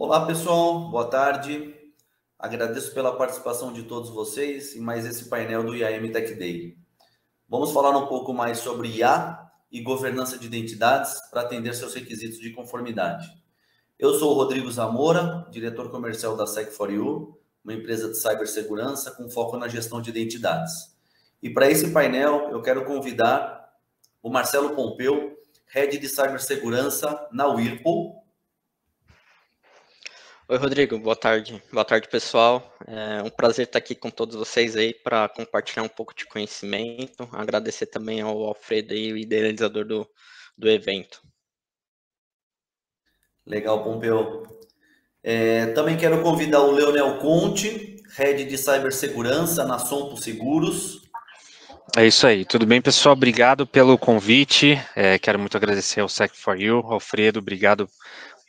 Olá, pessoal. Boa tarde. Agradeço pela participação de todos vocês em mais esse painel do IAM Tech Day. Vamos falar um pouco mais sobre IA e governança de identidades para atender seus requisitos de conformidade. Eu sou o Rodrigo Zamora, diretor comercial da Sec4U, uma empresa de cibersegurança com foco na gestão de identidades. E para esse painel, eu quero convidar o Marcelo Pompeu, Head de Cibersegurança na Whirlpool. Oi, Rodrigo, boa tarde. Boa tarde, pessoal. É um prazer estar aqui com todos vocês aí para compartilhar um pouco de conhecimento. Agradecer também ao Alfredo aí, o idealizador do evento. Legal, Pompeu. Também quero convidar o Leonel Conte, Head de Cibersegurança na Sompo Seguros. É isso aí. Tudo bem, pessoal? Obrigado pelo convite. Quero muito agradecer ao Sec4U, Alfredo, obrigado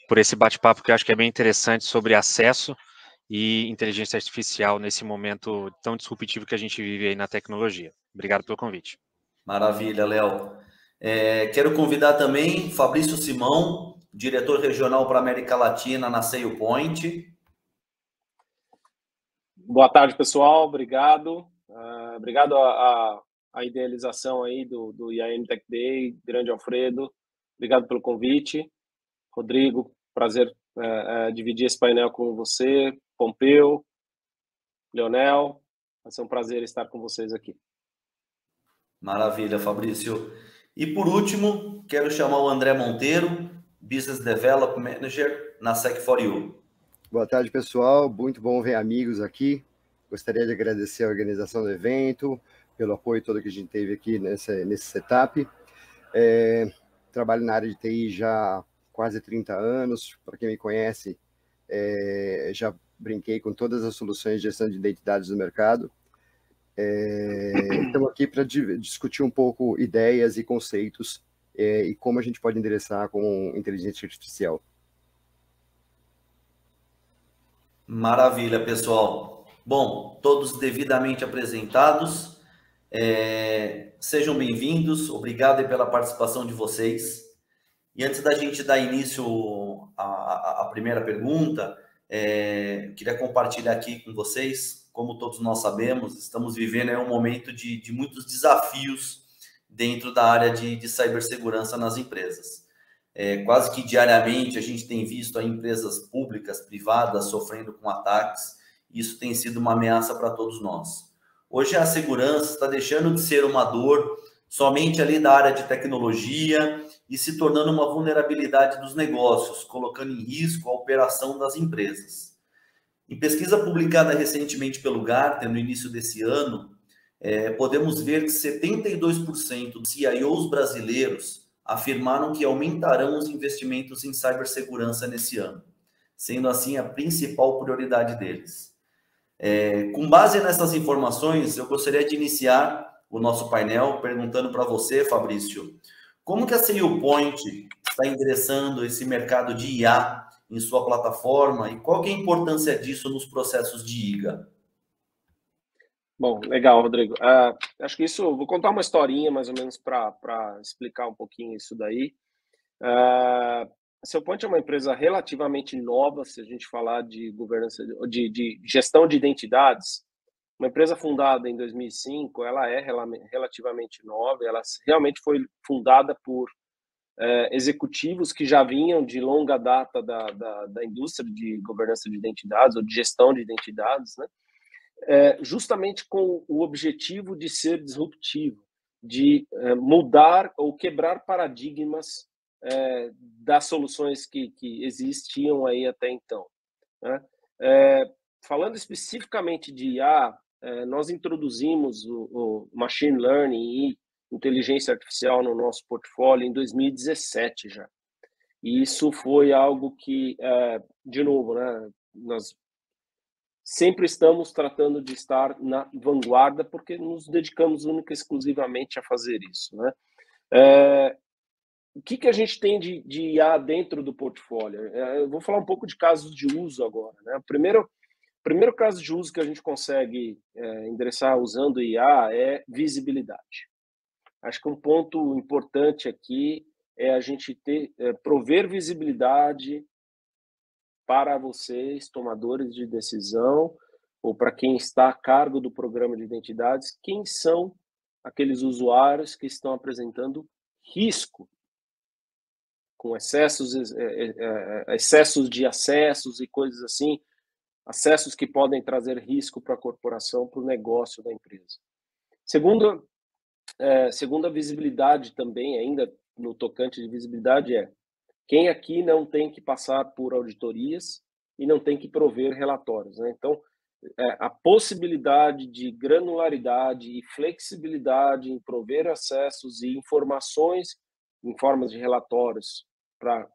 por esse bate-papo que eu acho que é bem interessante sobre acesso e inteligência artificial nesse momento tão disruptivo que a gente vive aí na tecnologia. Obrigado pelo convite. Maravilha, Léo. Quero convidar também Fabrício Simão, diretor regional para a América Latina na SailPoint. Boa tarde, pessoal. Obrigado. Obrigado à idealização aí do IAM Tech Day, grande Alfredo. Obrigado pelo convite. Rodrigo, prazer dividir esse painel com você, Pompeu, Leonel. Vai ser um prazer estar com vocês aqui. Maravilha, Fabrício. E por último, quero chamar o André Monteiro, Business Development Manager na Sec4U. Boa tarde, pessoal. Muito bom ver amigos aqui. Gostaria de agradecer a organização do evento, pelo apoio todo que a gente teve aqui nesse setup. Trabalho na área de TI já há quase 30 anos. Para quem me conhece, já brinquei com todas as soluções de gestão de identidades do mercado. Estamos aqui para discutir um pouco ideias e conceitos e como a gente pode endereçar com inteligência artificial. Maravilha, pessoal. Bom, todos devidamente apresentados. Sejam bem-vindos. Obrigado pela participação de vocês. E antes da gente dar início à primeira pergunta, queria compartilhar aqui com vocês, como todos nós sabemos, estamos vivendo um momento de muitos desafios dentro da área de cibersegurança nas empresas. Quase que diariamente a gente tem visto aí empresas públicas, privadas, sofrendo com ataques. Isso tem sido uma ameaça para todos nós. Hoje a segurança está deixando de ser uma dor somente ali da área de tecnologia e se tornando uma vulnerabilidade dos negócios, colocando em risco a operação das empresas. Em pesquisa publicada recentemente pelo Gartner, no início desse ano, podemos ver que 72% dos CIOs brasileiros afirmaram que aumentarão os investimentos em cibersegurança nesse ano, sendo assim a principal prioridade deles. Com base nessas informações, eu gostaria de iniciar o nosso painel perguntando para você, Fabrício, como que a SailPoint está endereçando esse mercado de IA em sua plataforma e qual que é a importância disso nos processos de IGA? Bom, legal, Rodrigo. Acho que vou contar uma historinha mais ou menos para explicar um pouquinho isso daí. A SailPoint é uma empresa relativamente nova, se a gente falar de governança, de gestão de identidades. Uma empresa fundada em 2005, ela é relativamente nova, ela realmente foi fundada por executivos que já vinham de longa data da indústria de governança de identidades ou de gestão de identidades, né? Justamente com o objetivo de ser disruptivo, de mudar ou quebrar paradigmas das soluções que existiam aí até então, né? Falando especificamente de IA, nós introduzimos o Machine Learning e inteligência artificial no nosso portfólio em 2017 já. E isso foi algo que, de novo, né, nós sempre estamos tratando de estar na vanguarda porque nos dedicamos única e exclusivamente a fazer isso, né? O que a gente tem de IA dentro do portfólio? Eu vou falar um pouco de casos de uso agora, né? O primeiro caso de uso que a gente consegue endereçar usando IA é visibilidade. Acho que um ponto importante aqui é a gente prover visibilidade para vocês, tomadores de decisão, ou para quem está a cargo do programa de identidades, quem são aqueles usuários que estão apresentando risco, com excessos de acessos e coisas assim, acessos que podem trazer risco para a corporação, para o negócio da empresa. Segunda visibilidade também, ainda no tocante de visibilidade, quem aqui não tem que passar por auditorias e não tem que prover relatórios, né? Então, a possibilidade de granularidade e flexibilidade em prover acessos e informações em formas de relatórios para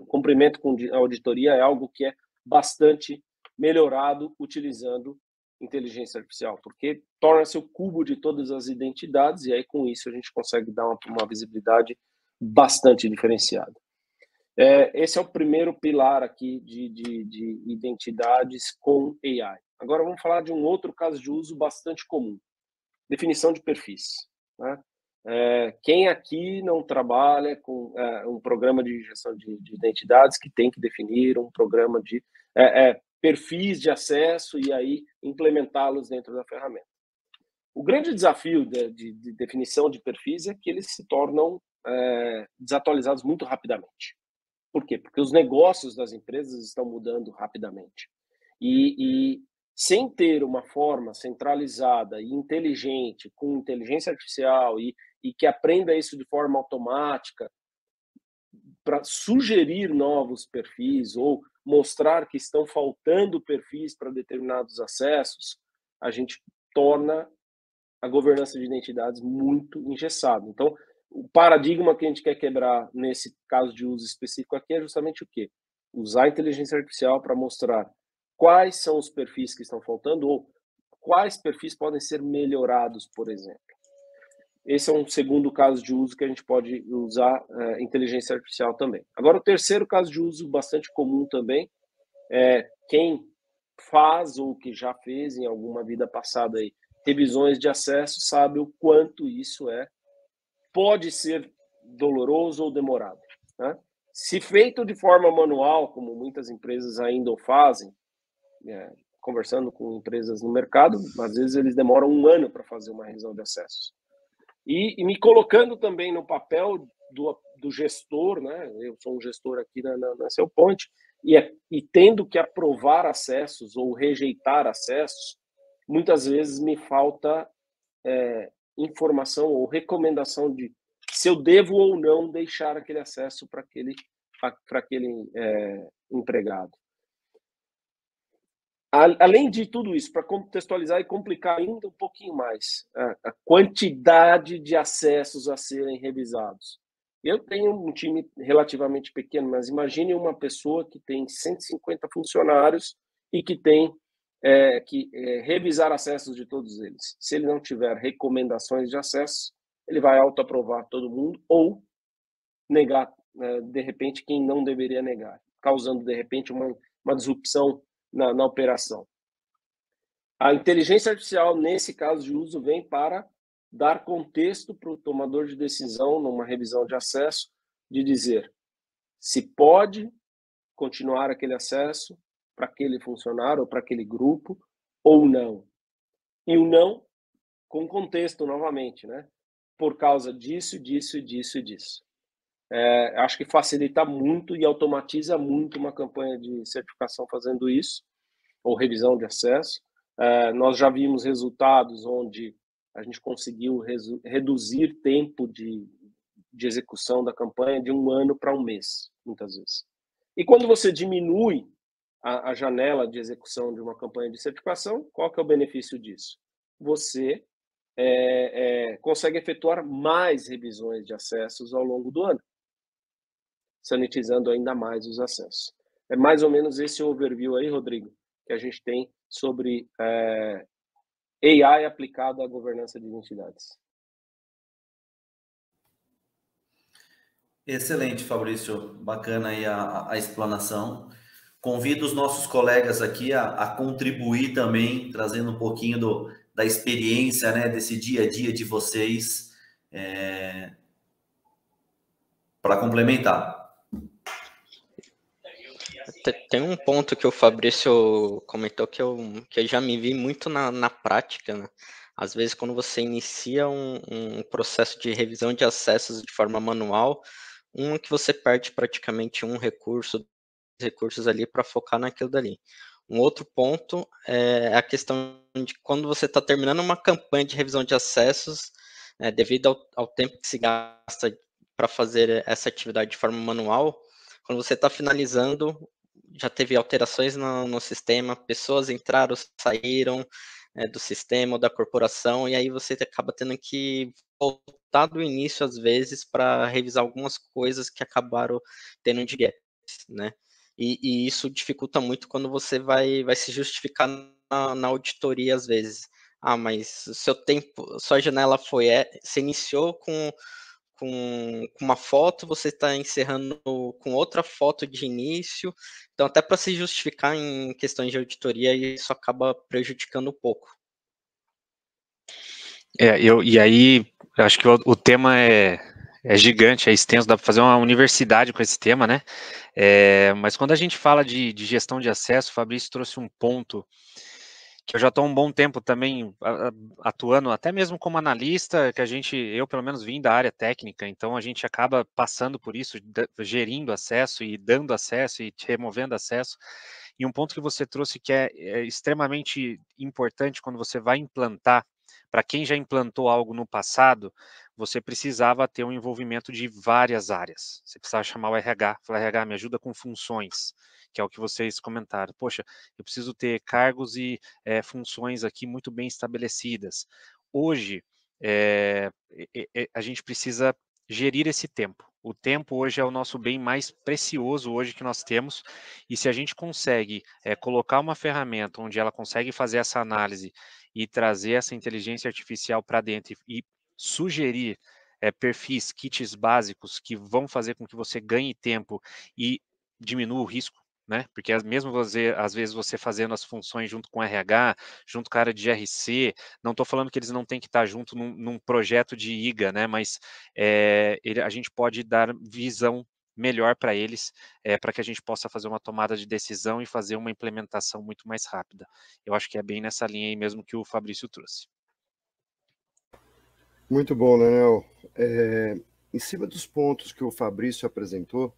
cumprimento com auditoria é algo que é bastante melhorado utilizando inteligência artificial, porque torna-se o cubo de todas as identidades e aí com isso a gente consegue dar uma visibilidade bastante diferenciada. Esse é o primeiro pilar aqui de identidades com AI. Agora vamos falar de um outro caso de uso bastante comum, definição de perfis, né? Quem aqui não trabalha com um programa de gestão de identidades que tem que definir um programa de perfis de acesso e aí implementá-los dentro da ferramenta? O grande desafio de definição de perfis é que eles se tornam desatualizados muito rapidamente. Por quê? Porque os negócios das empresas estão mudando rapidamente. E sem ter uma forma centralizada e inteligente, com inteligência artificial e que aprenda isso de forma automática, para sugerir novos perfis ou mostrar que estão faltando perfis para determinados acessos, a gente torna a governança de identidades muito engessada. Então, o paradigma que a gente quer quebrar nesse caso de uso específico aqui é justamente o quê? Usar a inteligência artificial para mostrar quais são os perfis que estão faltando ou quais perfis podem ser melhorados, por exemplo. Esse é um segundo caso de uso que a gente pode usar inteligência artificial também. Agora, o terceiro caso de uso bastante comum também é quem faz ou que já fez em alguma vida passada aí, revisões de acesso, sabe o quanto isso pode ser doloroso ou demorado, né? Se feito de forma manual, como muitas empresas ainda o fazem, conversando com empresas no mercado, às vezes eles demoram 1 ano para fazer uma revisão de acessos. E me colocando também no papel do gestor, né? Eu sou um gestor aqui na SailPoint, e tendo que aprovar acessos ou rejeitar acessos, muitas vezes me falta informação ou recomendação de se eu devo ou não deixar aquele acesso para aquele empregado. Além de tudo isso, para contextualizar e complicar ainda um pouquinho mais, a quantidade de acessos a serem revisados. Eu tenho um time relativamente pequeno, mas imagine uma pessoa que tem 150 funcionários e que tem que revisar acessos de todos eles. Se ele não tiver recomendações de acesso, ele vai autoaprovar todo mundo ou negar, de repente, quem não deveria negar, causando, de repente, uma disrupção na operação. A inteligência artificial, nesse caso de uso, vem para dar contexto para o tomador de decisão, numa revisão de acesso, de dizer se pode continuar aquele acesso para aquele funcionário ou para aquele grupo ou não. E o não com contexto novamente, né? Por causa disso, disso, disso e disso. Acho que facilita muito e automatiza muito uma campanha de certificação fazendo isso, ou revisão de acesso. Nós já vimos resultados onde a gente conseguiu reduzir tempo de execução da campanha de 1 ano para 1 mês, muitas vezes. E quando você diminui a janela de execução de uma campanha de certificação, qual que é o benefício disso? Você consegue efetuar mais revisões de acessos ao longo do ano, sanitizando ainda mais os acessos. É mais ou menos esse overview aí, Rodrigo, que a gente tem sobre AI aplicado à governança de identidades. Excelente, Fabrício. Bacana aí a explanação. Convido os nossos colegas aqui a contribuir também, trazendo um pouquinho da experiência, né, desse dia a dia de vocês, para complementar. Tem um ponto que o Fabrício comentou que eu já me vi muito na prática, né? Às vezes, quando você inicia um processo de revisão de acessos de forma manual, que você perde praticamente um recursos ali para focar naquilo dali. Um outro ponto é a questão de quando você está terminando uma campanha de revisão de acessos, devido ao tempo que se gasta para fazer essa atividade de forma manual, quando você está finalizando, já teve alterações no sistema, pessoas entraram, saíram do sistema ou da corporação, e aí você acaba tendo que voltar do início, às vezes, para revisar algumas coisas que acabaram tendo de gaps, né? E isso dificulta muito quando você vai se justificar na auditoria, às vezes. Ah, mas o seu tempo, sua janela foi, você iniciou com uma foto, você está encerrando com outra foto de início, então até para se justificar em questões de auditoria, isso acaba prejudicando um pouco. E aí, eu acho que o tema é gigante, é extenso, dá para fazer uma universidade com esse tema, né? Mas quando a gente fala de gestão de acesso, o Fabrício trouxe um ponto que eu já estou há um bom tempo também atuando, até mesmo como analista, que eu pelo menos vim da área técnica, então a gente acaba passando por isso, gerindo acesso e dando acesso e removendo acesso. E um ponto que você trouxe que é extremamente importante quando você vai implantar, para quem já implantou algo no passado, você precisava ter um envolvimento de várias áreas. Você precisava chamar o RH, falar, RH, me ajuda com funções, que é o que vocês comentaram. Poxa, eu preciso ter cargos e funções aqui muito bem estabelecidas. Hoje, a gente precisa gerir esse tempo. O tempo hoje é o nosso bem mais precioso hoje que nós temos, e se a gente consegue colocar uma ferramenta onde ela consegue fazer essa análise e trazer essa inteligência artificial para dentro e sugerir perfis, kits básicos que vão fazer com que você ganhe tempo e diminua o risco, né? Porque mesmo você, às vezes, você fazendo as funções junto com o RH, junto com a área de GRC, não estou falando que eles não têm que estar junto num projeto de IGA, né? Mas a gente pode dar visão melhor para eles, para que a gente possa fazer uma tomada de decisão e fazer uma implementação muito mais rápida. Eu acho que é bem nessa linha aí mesmo que o Fabrício trouxe. Muito bom, Leonel. Em cima dos pontos que o Fabrício apresentou,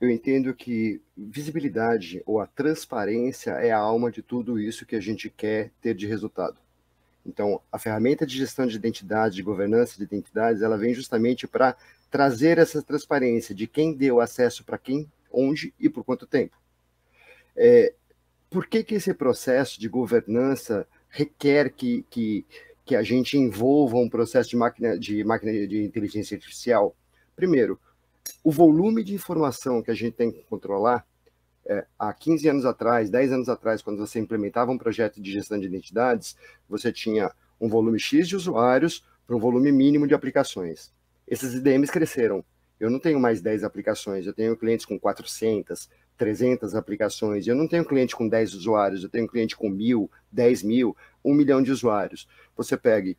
eu entendo que visibilidade ou a transparência é a alma de tudo isso que a gente quer ter de resultado. Então, a ferramenta de gestão de identidade, de governança de identidades, ela vem justamente para trazer essa transparência de quem deu acesso para quem, onde e por quanto tempo. Por que esse processo de governança requer que a gente envolva um processo de máquina de inteligência artificial? Primeiro, o volume de informação que a gente tem que controlar, há 15 anos atrás, 10 anos atrás, quando você implementava um projeto de gestão de identidades, você tinha um volume X de usuários para um volume mínimo de aplicações. Esses IDMs cresceram. Eu não tenho mais 10 aplicações, eu tenho clientes com 400, 300 aplicações. Eu não tenho cliente com 10 usuários, eu tenho cliente com 1.000, 10.000, 1 milhão de usuários. Você pegue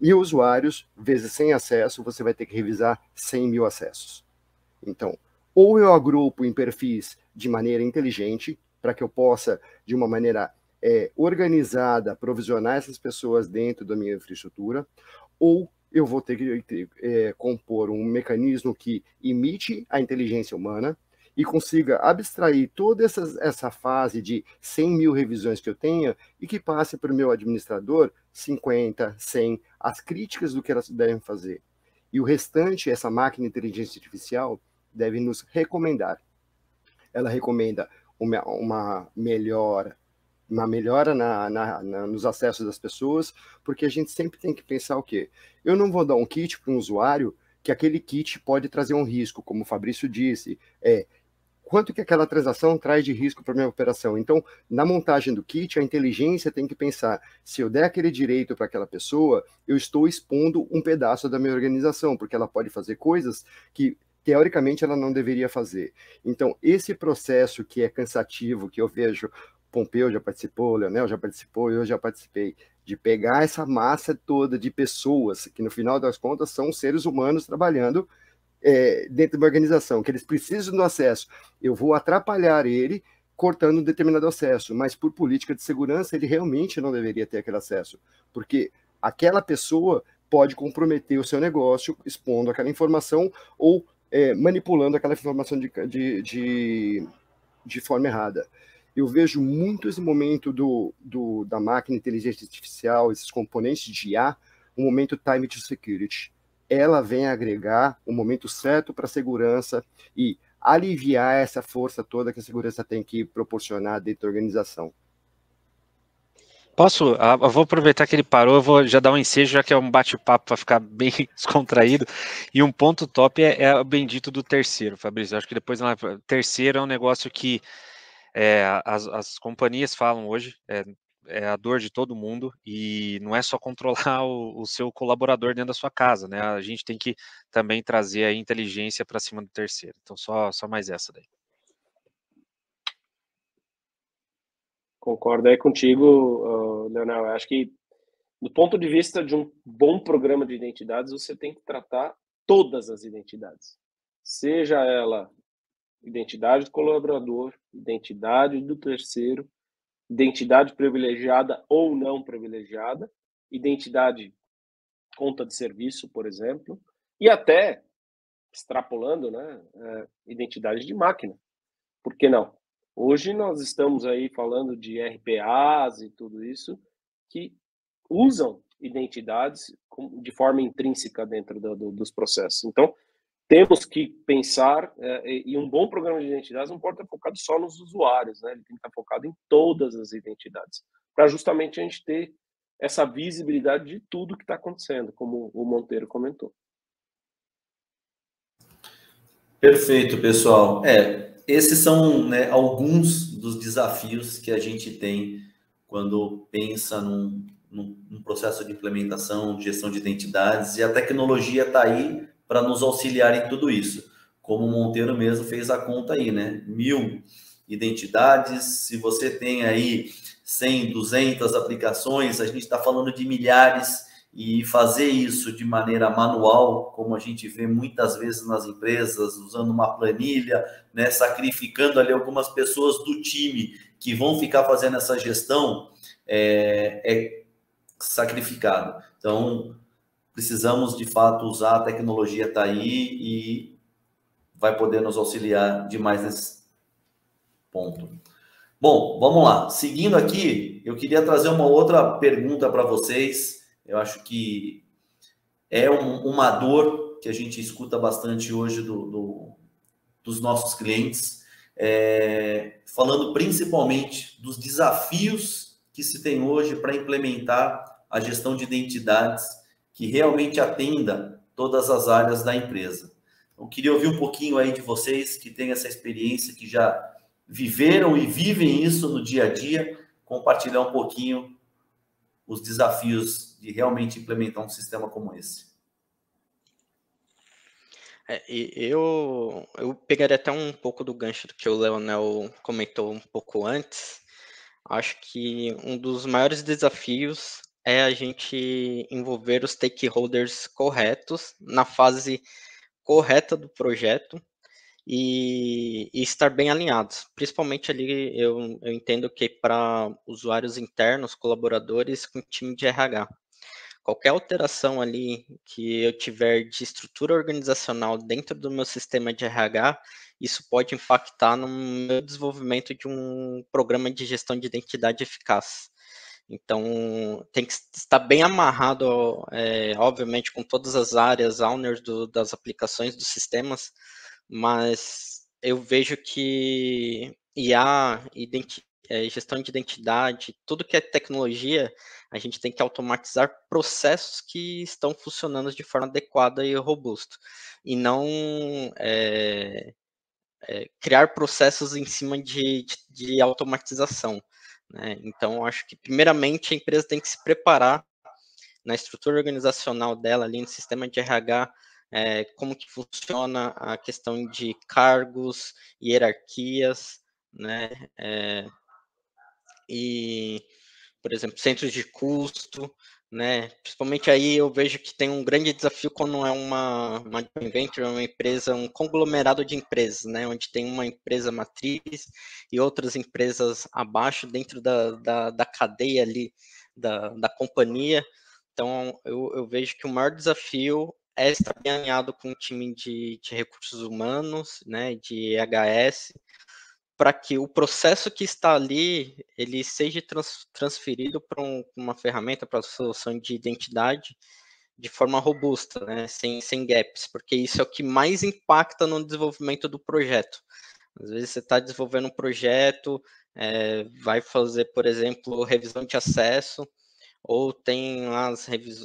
1.000 usuários vezes 100 acessos, você vai ter que revisar 100.000 acessos. Então, ou eu agrupo em perfis de maneira inteligente, para que eu possa, de uma maneira organizada, provisionar essas pessoas dentro da minha infraestrutura, ou eu vou ter que compor um mecanismo que imite a inteligência humana e consiga abstrair toda essa fase de 100.000 revisões que eu tenha e que passe para o meu administrador 50, 100, as críticas do que elas devem fazer. E o restante, essa máquina de inteligência artificial, deve nos recomendar. Ela recomenda uma melhora nos acessos das pessoas, porque a gente sempre tem que pensar o quê? Eu não vou dar um kit para um usuário que aquele kit pode trazer um risco, como o Fabrício disse, quanto que aquela transação traz de risco para a minha operação. Então, na montagem do kit, a inteligência tem que pensar, se eu der aquele direito para aquela pessoa, eu estou expondo um pedaço da minha organização, porque ela pode fazer coisas que, teoricamente, ela não deveria fazer. Então, esse processo que é cansativo, que eu vejo, Pompeu já participou, Leonel já participou, eu já participei, de pegar essa massa toda de pessoas, que no final das contas são seres humanos trabalhando dentro da organização, que eles precisam do acesso, eu vou atrapalhar ele cortando um determinado acesso, mas por política de segurança ele realmente não deveria ter aquele acesso, porque aquela pessoa pode comprometer o seu negócio expondo aquela informação ou manipulando aquela informação de forma errada. Eu vejo muito esse momento da máquina inteligência artificial, esses componentes de IA, um momento time to security. Ela vem agregar o momento certo para a segurança e aliviar essa força toda que a segurança tem que proporcionar dentro da organização. Posso? Eu vou aproveitar que ele parou, eu vou já dar um ensejo, já que é um bate-papo para ficar bem descontraído. E um ponto top é o bendito do terceiro, Fabrício. Eu acho que depois, terceiro é um negócio que as companhias falam hoje, é a dor de todo mundo, e não é só controlar o seu colaborador dentro da sua casa, né? A gente tem que também trazer a inteligência para cima do terceiro. Então, só mais essa daí. Concordo aí contigo, Leonel. Eu acho que, do ponto de vista de um bom programa de identidades, você tem que tratar todas as identidades. Seja ela identidade do colaborador, identidade do terceiro, identidade privilegiada ou não privilegiada, identidade conta de serviço, por exemplo, e até, extrapolando, né, identidade de máquina. Por que não? Hoje nós estamos aí falando de RPAs e tudo isso que usam identidades de forma intrínseca dentro dos processos. Então, temos que pensar, e um bom programa de identidades não pode estar focado só nos usuários, né? Ele tem que estar focado em todas as identidades, para justamente a gente ter essa visibilidade de tudo que está acontecendo, como o Monteiro comentou. Perfeito, pessoal. Esses são, né, alguns dos desafios que a gente tem quando pensa num processo de implementação, de gestão de identidades, e a tecnologia está aí para nos auxiliar em tudo isso. Como o Monteiro mesmo fez a conta aí, né? 1000 identidades, se você tem aí 100, 200 aplicações, a gente está falando de milhares, e fazer isso de maneira manual, como a gente vê muitas vezes nas empresas, usando uma planilha, né, sacrificando ali algumas pessoas do time que vão ficar fazendo essa gestão, é sacrificado. Então, precisamos, de fato, usar a tecnologia, está aí e vai poder nos auxiliar demais nesse ponto. Bom, vamos lá. Seguindo aqui, eu queria trazer uma outra pergunta para vocês. Eu acho que é uma dor que a gente escuta bastante hoje dos nossos clientes, falando principalmente dos desafios que se tem hoje para implementar a gestão de identidades que realmente atenda todas as áreas da empresa. Eu queria ouvir um pouquinho aí de vocês que têm essa experiência, que já viveram e vivem isso no dia a dia, compartilhar um pouquinho os desafios de realmente implementar um sistema como esse. Eu pegaria até um pouco do gancho do que o Leonel comentou um pouco antes. Acho que um dos maiores desafios é a gente envolver os stakeholders corretos na fase correta do projeto e estar bem alinhados. Principalmente ali, eu entendo que para usuários internos, colaboradores com time de RH. Qualquer alteração ali que eu tiver de estrutura organizacional dentro do meu sistema de RH, isso pode impactar no meu desenvolvimento de um programa de gestão de identidade eficaz. Então, tem que estar bem amarrado, obviamente, com todas as áreas owners das aplicações, dos sistemas, mas eu vejo que IA, gestão de identidade, tudo que é tecnologia, a gente tem que automatizar processos que estão funcionando de forma adequada e robusta, e não criar processos em cima de automatização, né? Então, acho que, primeiramente, a empresa tem que se preparar na estrutura organizacional dela, ali no sistema de RH, como que funciona a questão de cargos, hierarquias, né? E, por exemplo, centros de custo, né? Principalmente aí eu vejo que tem um grande desafio quando é uma joint venture, uma empresa, um conglomerado de empresas, né? Onde tem uma empresa matriz e outras empresas abaixo dentro da cadeia ali da companhia. Então eu vejo que o maior desafio é estar bem alinhado com o time de recursos humanos, né? De HS, para que o processo que está ali ele seja transferido para uma ferramenta para a solução de identidade de forma robusta, né, sem gaps, porque isso é o que mais impacta no desenvolvimento do projeto. Às vezes você está desenvolvendo um projeto, vai fazer, por exemplo, revisão de acesso, ou tem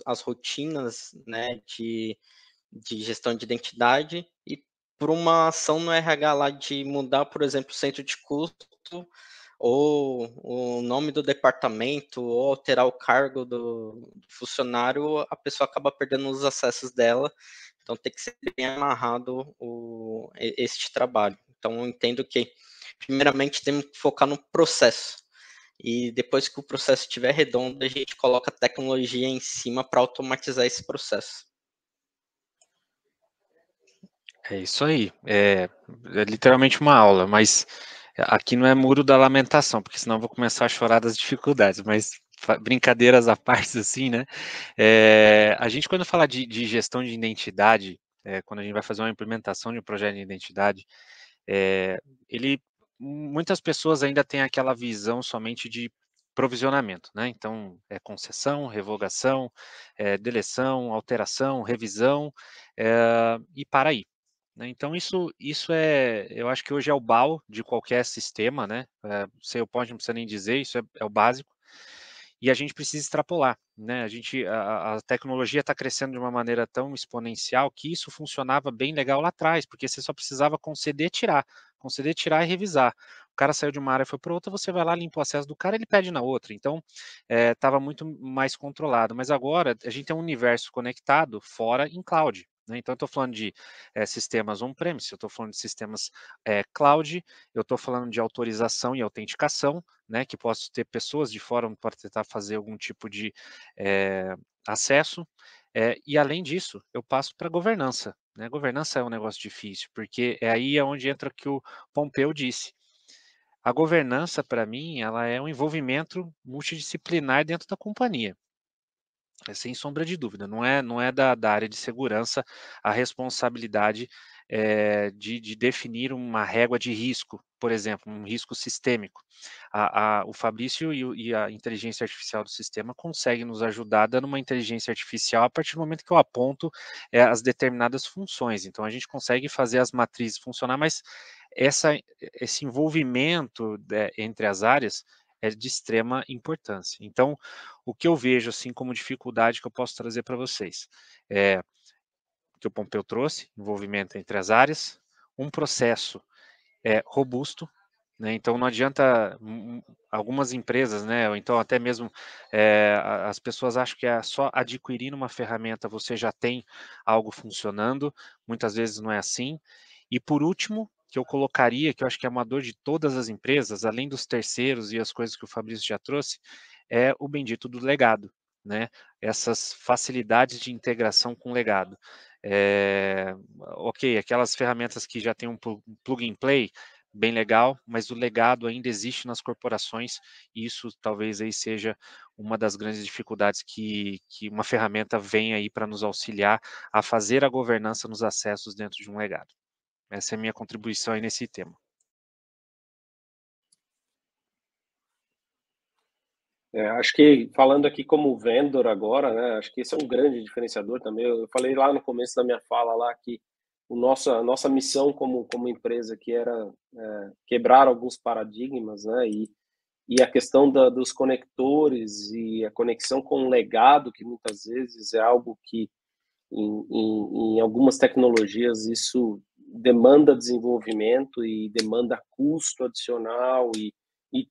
as rotinas, né, de gestão de identidade, e por uma ação no RH lá de mudar, por exemplo, o centro de custo, ou o nome do departamento, ou alterar o cargo do funcionário, a pessoa acaba perdendo os acessos dela. Então tem que ser bem amarrado este trabalho. Então eu entendo que, primeiramente, temos que focar no processo. E depois que o processo estiver redondo, a gente coloca tecnologia em cima para automatizar esse processo. É isso aí. É literalmente uma aula, mas aqui não é muro da lamentação, porque senão eu vou começar a chorar das dificuldades, mas brincadeiras à parte, assim, né? A gente, quando fala de gestão de identidade, quando a gente vai fazer uma implementação de um projeto de identidade, muitas pessoas ainda têm aquela visão somente de provisionamento, né? Então, concessão, revogação, deleção, alteração, revisão, e para aí. Então, isso eu acho que hoje é o BAU de qualquer sistema, né? SailPoint não precisa nem dizer, isso é o básico. E a gente precisa extrapolar, né? A tecnologia está crescendo de uma maneira tão exponencial que isso funcionava bem legal lá atrás, porque você só precisava conceder, tirar e revisar. O cara saiu de uma área e foi para outra, você vai lá, limpa o acesso do cara, ele pede na outra. Então, estava muito mais controlado. Mas agora, a gente tem um universo conectado fora em cloud. Então, eu estou falando de sistemas on-premise, eu estou falando de sistemas cloud, eu estou falando de autorização e autenticação, né, que posso ter pessoas de fora para tentar fazer algum tipo de acesso. E, além disso, eu passo para governança. Né? Governança é um negócio difícil, porque é aí onde entra o que o Pompeu disse. A governança, para mim, ela é um envolvimento multidisciplinar dentro da companhia. Sem sombra de dúvida, não é da área de segurança a responsabilidade de definir uma régua de risco, por exemplo, um risco sistêmico. O Fabrício e a inteligência artificial do sistema conseguem nos ajudar dando uma inteligência artificial a partir do momento que eu aponto as determinadas funções. Então, a gente consegue fazer as matrizes funcionar, mas esse envolvimento entre as áreas é de extrema importância. Então, o que eu vejo assim como dificuldade que eu posso trazer para vocês é que o Pompeu trouxe, envolvimento entre as áreas, um processo robusto, né? Então não adianta algumas empresas, né? Ou então até mesmo as pessoas acham que é só adquirindo uma ferramenta você já tem algo funcionando, muitas vezes não é assim. E por último, que eu colocaria, que eu acho que é uma dor de todas as empresas, além dos terceiros e as coisas que o Fabrício já trouxe, é o bendito do legado, né? Essas facilidades de integração com o legado. Ok, aquelas ferramentas que já tem um plug and play, bem legal, mas o legado ainda existe nas corporações e isso talvez aí seja uma das grandes dificuldades que uma ferramenta vem aí para nos auxiliar a fazer a governança nos acessos dentro de um legado. Essa é a minha contribuição aí nesse tema. Acho que falando aqui como vendor agora, né, acho que esse é um grande diferenciador também. Eu falei lá no começo da minha fala lá que a nossa missão como empresa que era quebrar alguns paradigmas, né, e a questão dos conectores e a conexão com o legado, que muitas vezes é algo que em algumas tecnologias isso demanda desenvolvimento e demanda custo adicional e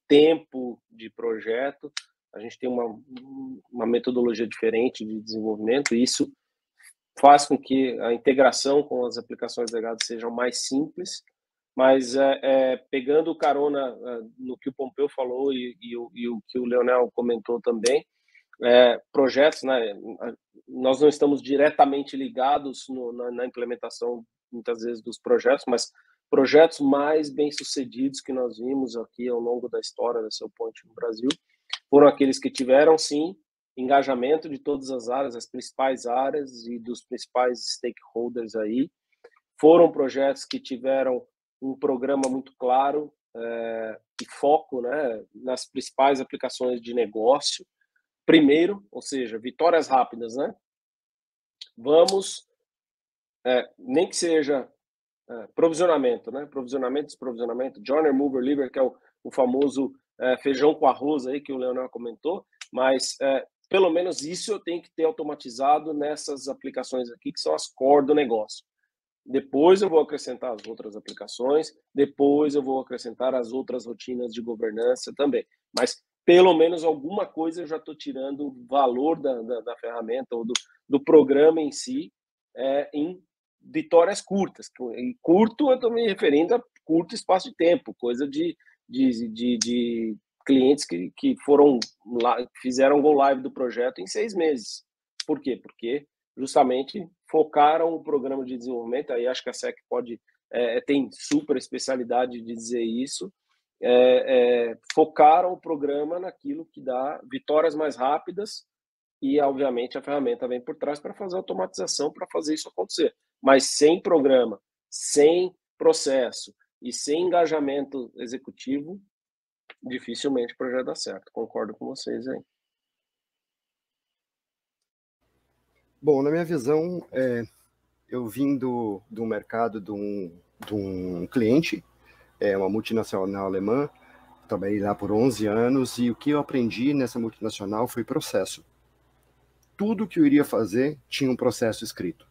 tempo de projeto. A gente tem uma metodologia diferente de desenvolvimento e isso faz com que a integração com as aplicações legadas sejam mais simples, mas pegando carona no que o Pompeu falou e o que o Leonel comentou também, projetos, né? Nós não estamos diretamente ligados na implementação, muitas vezes, dos projetos, mas projetos mais bem-sucedidos que nós vimos aqui ao longo da história da SailPoint no Brasil foram aqueles que tiveram, sim, engajamento de todas as áreas, as principais áreas e dos principais stakeholders aí. Foram projetos que tiveram um programa muito claro e foco, né, nas principais aplicações de negócio. Primeiro, ou seja, vitórias rápidas, né? Vamos, nem que seja provisionamento, né? Provisionamento, desprovisionamento, joiner, mover, lever, que é o famoso feijão com arroz aí que o Leonel comentou, mas pelo menos isso eu tenho que ter automatizado nessas aplicações aqui, que são as core do negócio. Depois eu vou acrescentar as outras aplicações, depois eu vou acrescentar as outras rotinas de governança também. Mas pelo menos alguma coisa eu já estou tirando o valor da ferramenta ou do programa em si em vitórias curtas. E curto eu estou me referindo a curto espaço de tempo, coisa de clientes que foram lá, fizeram go live do projeto em 6 meses. Por quê? Porque justamente focaram o programa de desenvolvimento, aí acho que a SEC tem super especialidade de dizer isso, focaram o programa naquilo que dá vitórias mais rápidas e, obviamente, a ferramenta vem por trás para fazer automatização, para fazer isso acontecer. Mas sem programa, sem processo e sem engajamento executivo, dificilmente o projeto dá certo. Concordo com vocês aí. Bom, na minha visão, eu vim do mercado de um cliente, uma multinacional alemã, trabalhei lá por 11 anos, e o que eu aprendi nessa multinacional foi processo. Tudo que eu iria fazer tinha um processo escrito,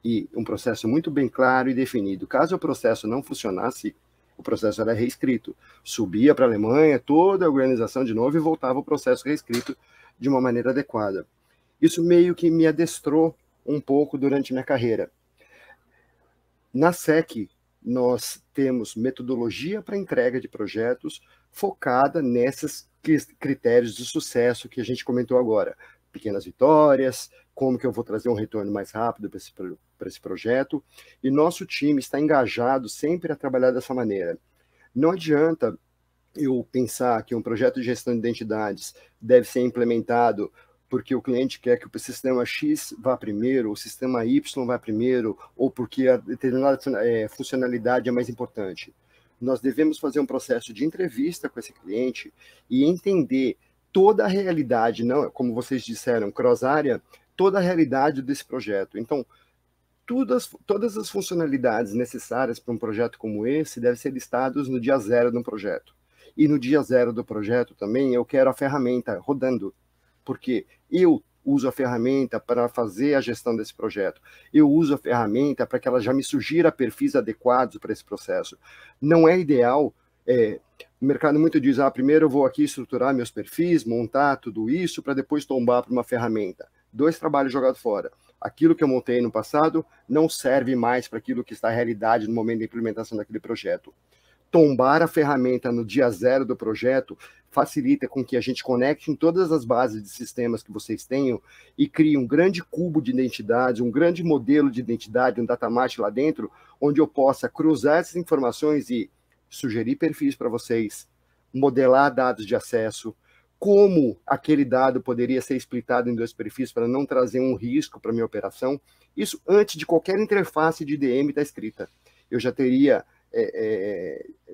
e um processo muito bem claro e definido. Caso o processo não funcionasse, o processo era reescrito. Subia para a Alemanha, toda a organização de novo, e voltava o processo reescrito de uma maneira adequada. Isso meio que me adestrou um pouco durante minha carreira. Na SEC, nós temos metodologia para entrega de projetos focada nesses critérios de sucesso que a gente comentou agora. Pequenas vitórias, como que eu vou trazer um retorno mais rápido para esse projeto. E nosso time está engajado sempre a trabalhar dessa maneira. Não adianta eu pensar que um projeto de gestão de identidades deve ser implementado porque o cliente quer que o sistema X vá primeiro, o sistema Y vá primeiro, ou porque a determinada funcionalidade é mais importante. Nós devemos fazer um processo de entrevista com esse cliente e entender toda a realidade, não, como vocês disseram, cross-área, toda a realidade desse projeto. Então, todas as funcionalidades necessárias para um projeto como esse devem ser listadas no dia 0 do projeto. E no dia 0 do projeto também eu quero a ferramenta rodando, porque eu uso a ferramenta para fazer a gestão desse projeto. Eu uso a ferramenta para que ela já me sugira perfis adequados para esse processo. Não é ideal, o mercado muito diz, primeiro eu vou aqui estruturar meus perfis, montar tudo isso, para depois tombar para uma ferramenta. 2 trabalhos jogados fora. Aquilo que eu montei no passado não serve mais para aquilo que está a realidade no momento da implementação daquele projeto. Tombar a ferramenta no dia 0 do projeto facilita com que a gente conecte em todas as bases de sistemas que vocês tenham e crie um grande cubo de identidades, um grande modelo de identidade, um datamart lá dentro, onde eu possa cruzar essas informações e sugerir perfis para vocês, modelar dados de acesso, como aquele dado poderia ser splitado em 2 perfis para não trazer um risco para a minha operação. Isso antes de qualquer interface de IDM estar escrita. Eu já teria...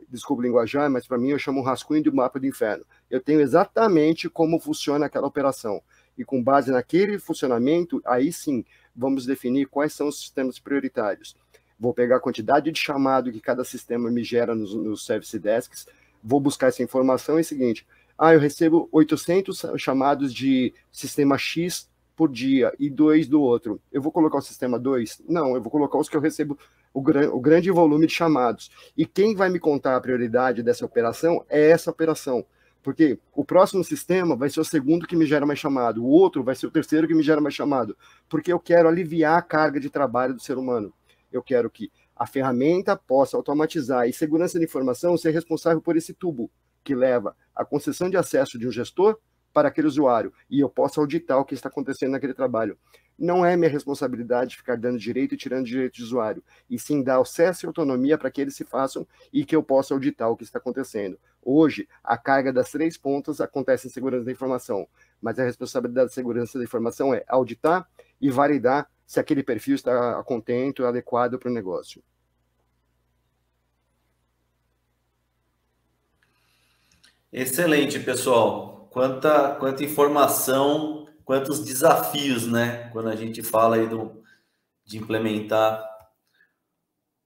desculpa o linguajar, mas para mim eu chamo um rascunho do mapa do inferno. Eu tenho exatamente como funciona aquela operação. E com base naquele funcionamento, aí sim, vamos definir quais são os sistemas prioritários. Vou pegar a quantidade de chamado que cada sistema me gera nos service desks, vou buscar essa informação e é o seguinte, eu recebo 800 chamados de sistema X por dia e 2 do outro. Eu vou colocar o sistema 2? Não, eu vou colocar os que eu recebo o grande volume de chamados. E quem vai me contar a prioridade dessa operação é essa operação. Porque o próximo sistema vai ser o segundo que me gera mais chamado, o outro vai ser o terceiro que me gera mais chamado. Porque eu quero aliviar a carga de trabalho do ser humano. Eu quero que a ferramenta possa automatizar e segurança de informação ser responsável por esse tubo que leva a concessão de acesso de um gestor para aquele usuário, e eu posso auditar o que está acontecendo naquele trabalho. Não é minha responsabilidade ficar dando direito e tirando direito de usuário, e sim dar acesso e autonomia para que eles se façam e que eu possa auditar o que está acontecendo. Hoje, a carga das 3 pontas acontece em segurança da informação, mas a responsabilidade de segurança da informação é auditar e validar se aquele perfil está contente ou adequado para o negócio. Excelente, pessoal. Quanta informação, quantos desafios, né? Quando a gente fala aí de implementar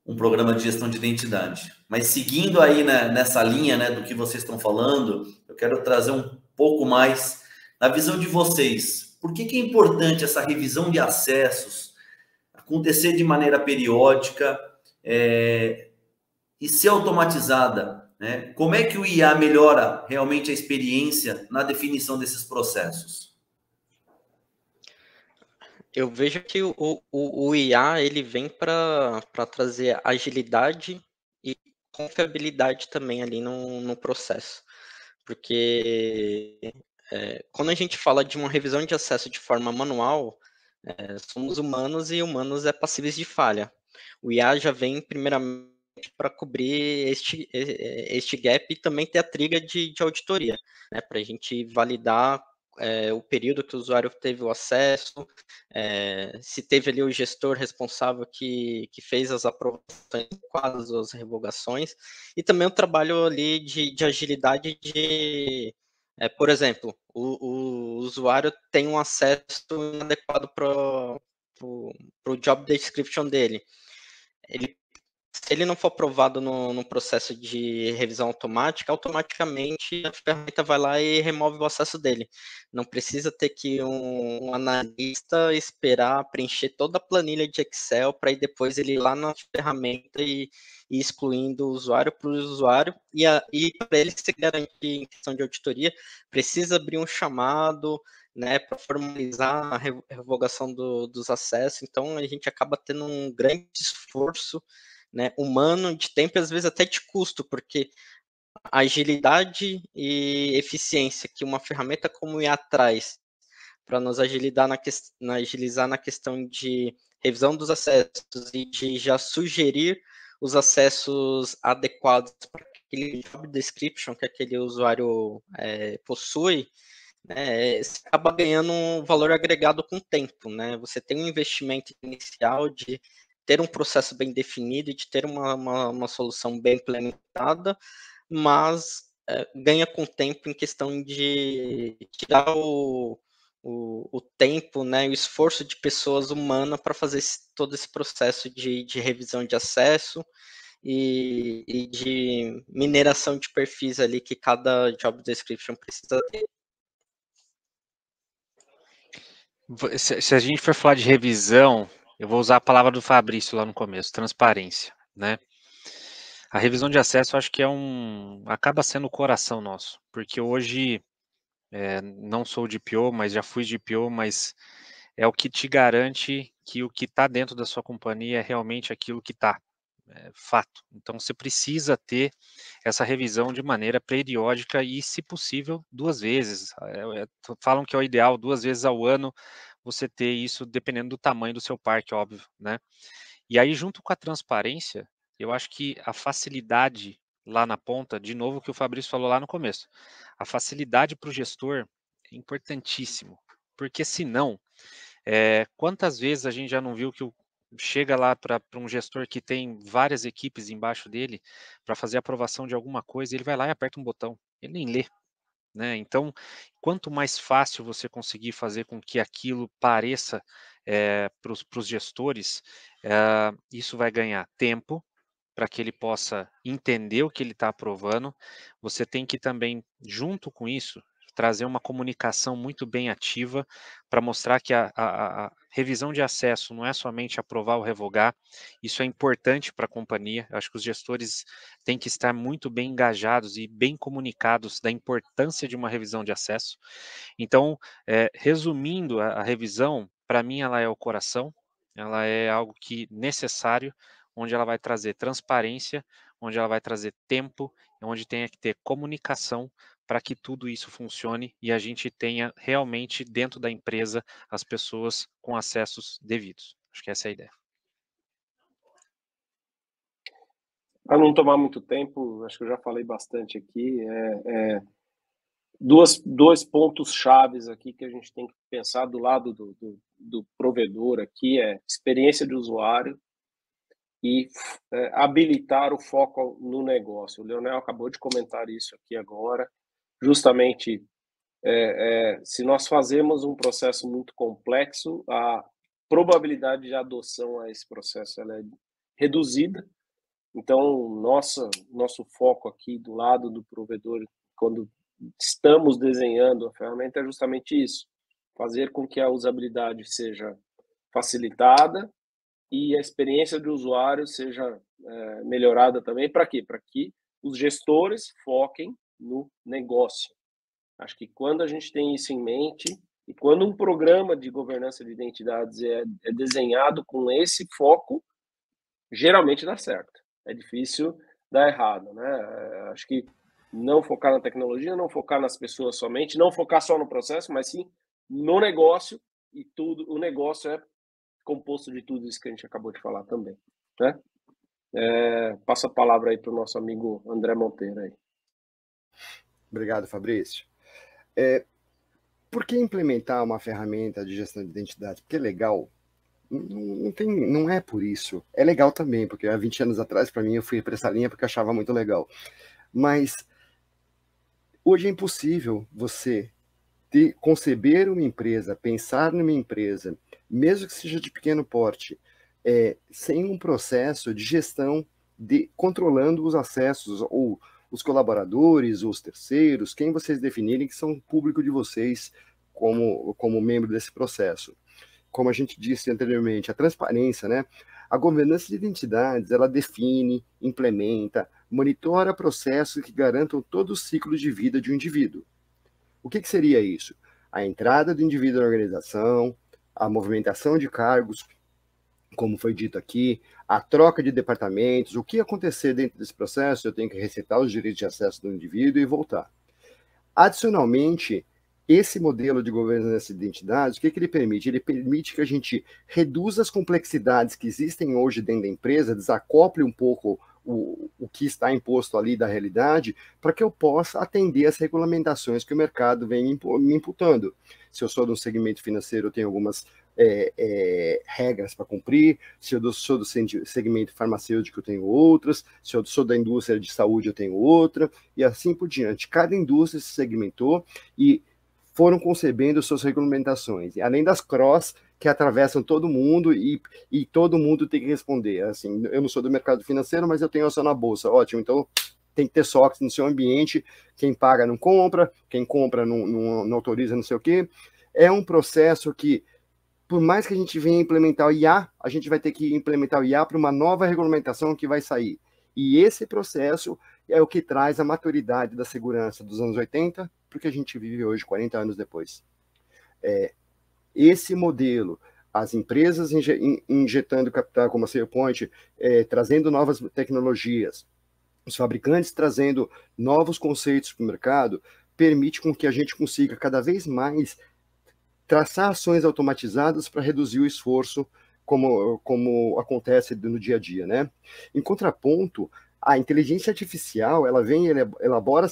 um programa de gestão de identidade. Mas seguindo aí, né, nessa linha, né, do que vocês estão falando, eu quero trazer um pouco mais na visão de vocês. Por que é importante essa revisão de acessos acontecer de maneira periódica e ser automatizada, né? Como é que o IA melhora realmente a experiência na definição desses processos? Eu vejo que o IA ele vem para trazer agilidade e confiabilidade também ali no processo. Porque quando a gente fala de uma revisão de acesso de forma manual, somos humanos e humanos é passíveis de falha. O IA já vem primeiramente para cobrir este gap e também ter a trilha de auditoria, né, para a gente validar o período que o usuário teve o acesso, se teve ali o gestor responsável que fez as aprovações adequadas ou as revogações, e também o trabalho ali de agilidade por exemplo, o usuário tem um acesso inadequado para o job description dele. Se ele não for aprovado no processo de revisão automática, automaticamente a ferramenta vai lá e remove o acesso dele. Não precisa ter que um analista esperar preencher toda a planilha de Excel para ir depois ele ir lá na ferramenta e excluindo o usuário por usuário. E para ele se garantir em questão de auditoria, precisa abrir um chamado, né, para formalizar a revogação dos acessos. Então, a gente acaba tendo um grande esforço, né, humano, de tempo e às vezes até de custo, porque a agilidade e eficiência que uma ferramenta como o IA traz para nos agilizar na questão de revisão dos acessos e de já sugerir os acessos adequados para aquele job description que aquele usuário possui, né, você acaba ganhando um valor agregado com o tempo, né? Você tem um investimento inicial de ter um processo bem definido e de ter uma solução bem implementada, mas ganha com o tempo em questão de tirar o tempo, né, o esforço de pessoas humanas para fazer todo esse processo de revisão de acesso e de mineração de perfis ali que cada job description precisa ter. Se a gente for falar de revisão, eu vou usar a palavra do Fabrício lá no começo, transparência, né? A revisão de acesso, eu acho que acaba sendo o coração nosso, porque hoje, não sou DPO, mas já fui DPO, mas é o que te garante que o que está dentro da sua companhia é realmente aquilo que está, fato. Então, você precisa ter essa revisão de maneira periódica e, se possível, 2 vezes. Falam que é o ideal, 2 vezes ao ano, você ter isso, dependendo do tamanho do seu parque, óbvio, né? E aí, junto com a transparência, eu acho que a facilidade lá na ponta, de novo o que o Fabrício falou lá no começo, a facilidade para o gestor é importantíssimo, porque senão, quantas vezes a gente já não viu que chega lá para um gestor que tem várias equipes embaixo dele para fazer a aprovação de alguma coisa, ele vai lá e aperta um botão, ele nem lê, né? Então, quanto mais fácil você conseguir fazer com que aquilo pareça para os gestores, isso vai ganhar tempo para que ele possa entender o que ele está aprovando. Você tem que também, junto com isso, trazer uma comunicação muito bem ativa para mostrar que a revisão de acesso não é somente aprovar ou revogar, isso é importante para a companhia. Eu acho que os gestores têm que estar muito bem engajados e bem comunicados da importância de uma revisão de acesso. Então, resumindo a revisão, para mim ela é o coração, ela é algo que necessário, onde ela vai trazer transparência, onde ela vai trazer tempo, onde tem que ter comunicação para que tudo isso funcione e a gente tenha realmente dentro da empresa as pessoas com acessos devidos. Acho que essa é a ideia. Para não tomar muito tempo, acho que eu já falei bastante aqui, dois pontos chaves aqui que a gente tem que pensar do lado do provedor aqui é experiência de usuário e habilitar o foco no negócio. O Leonel acabou de comentar isso aqui agora. Justamente, se nós fazemos um processo muito complexo, a probabilidade de adoção a esse processo ela é reduzida. Então, nosso foco aqui do lado do provedor, quando estamos desenhando a ferramenta, é justamente isso: fazer com que a usabilidade seja facilitada e a experiência do usuário seja melhorada também. Para quê? Para que os gestores foquem no negócio. Acho que quando a gente tem isso em mente e quando um programa de governança de identidades é desenhado com esse foco, geralmente dá certo. É difícil dar errado, né? Acho que não focar na tecnologia, não focar nas pessoas somente, não focar só no processo, mas sim no negócio, e tudo. O negócio é composto de tudo isso que a gente acabou de falar também, né? Passo a palavra aí para o nosso amigo André Monteiro aí. Obrigado, Fabrício. Por que implementar uma ferramenta de gestão de identidade? Porque é legal. Não é por isso. É legal também, porque há 20 anos atrás, para mim, eu fui para essa linha porque eu achava muito legal. Mas hoje é impossível você conceber uma empresa, pensar numa empresa, mesmo que seja de pequeno porte, sem um processo de gestão controlando os acessos, ou os colaboradores, os terceiros, quem vocês definirem que são público de vocês como membro desse processo. Como a gente disse anteriormente, a transparência, né? A governança de identidades, ela define, implementa, monitora processos que garantam todo o ciclo de vida de um indivíduo. O que seria isso? A entrada do indivíduo na organização, a movimentação de cargos, como foi dito aqui, a troca de departamentos, o que acontecer dentro desse processo, eu tenho que recitar os direitos de acesso do indivíduo e voltar. Adicionalmente, esse modelo de governança de identidades, o que ele permite? Ele permite que a gente reduza as complexidades que existem hoje dentro da empresa, desacople um pouco o que está imposto ali da realidade, para que eu possa atender as regulamentações que o mercado vem me imputando. Se eu sou de um segmento financeiro, eu tenho algumas regras para cumprir. Se eu sou do segmento farmacêutico, eu tenho outras. Se eu sou da indústria de saúde, eu tenho outra, e assim por diante. Cada indústria se segmentou e foram concebendo suas regulamentações, e além das cross que atravessam todo mundo e todo mundo tem que responder. Assim, eu não sou do mercado financeiro, mas eu tenho ação na bolsa. Ótimo, então tem que ter SOX no seu ambiente. Quem paga não compra, quem compra não autoriza não sei o quê. É um processo que, por mais que a gente venha implementar o IA, a gente vai ter que implementar o IA para uma nova regulamentação que vai sair. E esse processo é o que traz a maturidade da segurança dos anos 80, porque a gente vive hoje, 40 anos depois. Esse modelo, as empresas injetando capital como a SailPoint, trazendo novas tecnologias, os fabricantes trazendo novos conceitos para o mercado, permite com que a gente consiga cada vez mais traçar ações automatizadas para reduzir o esforço, como acontece no dia a dia, né? Em contraponto, a inteligência artificial, ela vem e elabora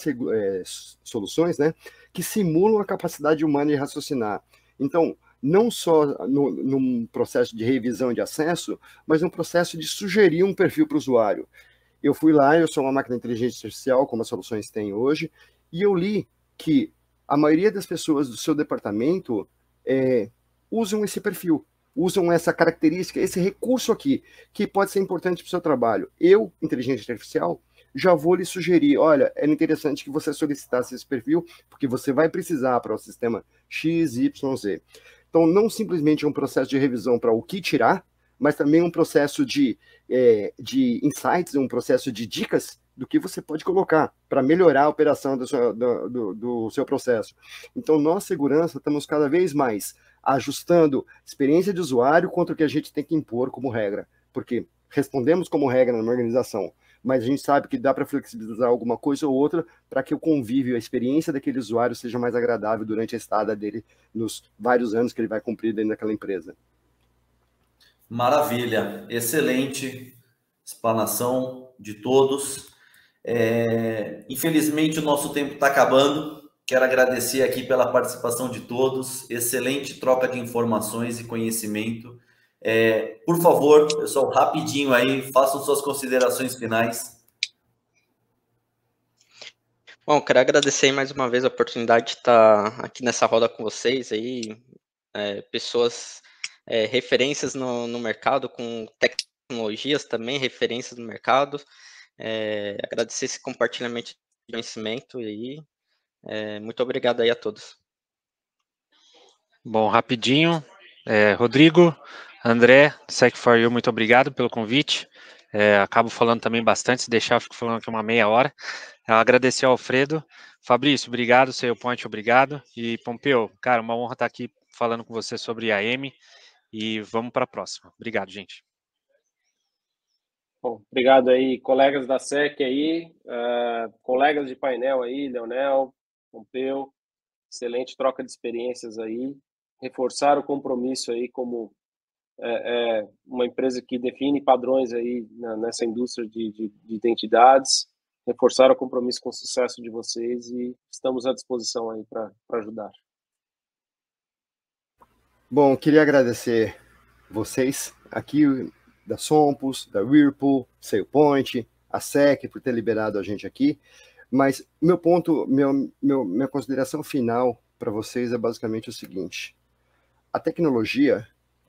soluções, né, que simulam a capacidade humana de raciocinar. Então, não só num processo de revisão de acesso, mas num processo de sugerir um perfil para o usuário. Eu fui lá, eu sou uma máquina de inteligência artificial, como as soluções têm hoje, e eu li que a maioria das pessoas do seu departamento usam esse perfil, usam essa característica, esse recurso aqui, que pode ser importante para o seu trabalho. Eu, inteligência artificial, já vou lhe sugerir, olha, é interessante que você solicitasse esse perfil, porque você vai precisar para o sistema X, Y, Z. Então, não simplesmente é um processo de revisão para o que tirar, mas também um processo de insights, um processo de dicas do que você pode colocar para melhorar a operação do seu processo. Então, nós, segurança, estamos cada vez mais ajustando experiência de usuário contra o que a gente tem que impor como regra, porque respondemos como regra numa organização, mas a gente sabe que dá para flexibilizar alguma coisa ou outra para que o convívio, a experiência daquele usuário seja mais agradável durante a estada dele nos vários anos que ele vai cumprir dentro daquela empresa. Maravilha, excelente explanação de todos. Infelizmente o nosso tempo está acabando. Quero agradecer aqui pela participação de todos, excelente troca de informações e conhecimento. Por favor, pessoal, rapidinho aí, façam suas considerações finais. Bom, quero agradecer mais uma vez a oportunidade de estar aqui nessa roda com vocês aí, pessoas, referências no mercado, com tecnologias também, referências no mercado. Agradecer esse compartilhamento de conhecimento aí. Muito obrigado aí a todos. Bom, rapidinho, Rodrigo, André, Sec4U, muito obrigado pelo convite. Acabo falando também bastante, se deixar eu fico falando aqui uma meia hora. Agradecer ao Alfredo. Fabrício, obrigado, SailPoint, obrigado. E Pompeu, cara, uma honra estar aqui falando com você sobre a AM e vamos para a próxima. Obrigado, gente. Bom, obrigado aí, colegas da SEC aí, colegas de painel aí, Leonel, Pompeu, excelente troca de experiências aí, reforçar o compromisso aí como uma empresa que define padrões aí nessa indústria de identidades, reforçar o compromisso com o sucesso de vocês e estamos à disposição aí para ajudar. Bom, queria agradecer vocês aqui da Sompus, da Whirlpool, SailPoint, a SEC por ter liberado a gente aqui, mas meu ponto, minha consideração final para vocês é basicamente o seguinte: a tecnologia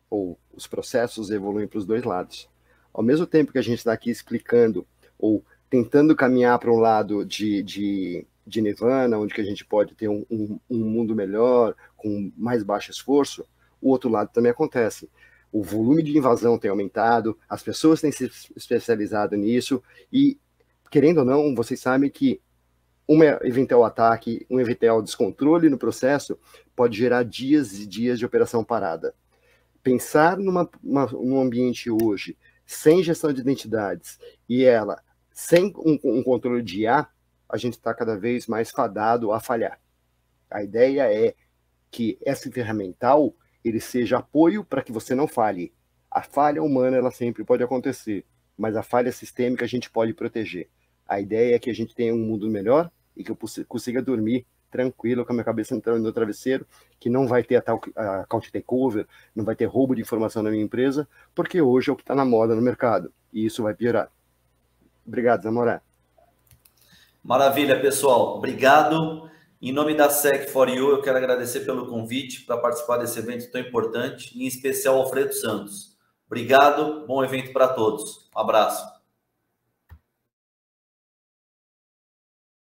ou os processos evoluem para os dois lados. Ao mesmo tempo que a gente está aqui explicando ou tentando caminhar para um lado de nirvana, onde que a gente pode ter um mundo melhor, com mais baixo esforço, o outro lado também acontece. O volume de invasão tem aumentado, as pessoas têm se especializado nisso, e, querendo ou não, vocês sabem que um eventual ataque, um eventual descontrole no processo pode gerar dias e dias de operação parada. Pensar num ambiente hoje sem gestão de identidades e ela sem um controle de IA, a gente está cada vez mais fadado a falhar. A ideia é que esse ferramental ele seja apoio para que você não falhe. A falha humana ela sempre pode acontecer, mas a falha sistêmica a gente pode proteger. A ideia é que a gente tenha um mundo melhor e que eu consiga dormir tranquilo, com a minha cabeça entrando no travesseiro, que não vai ter account takeover, não vai ter roubo de informação na minha empresa, porque hoje é o que está na moda no mercado, e isso vai piorar. Obrigado, Zamora. Maravilha, pessoal. Obrigado. Em nome da Sec4U, eu quero agradecer pelo convite para participar desse evento tão importante, em especial ao Alfredo Santos. Obrigado, bom evento para todos. Um abraço.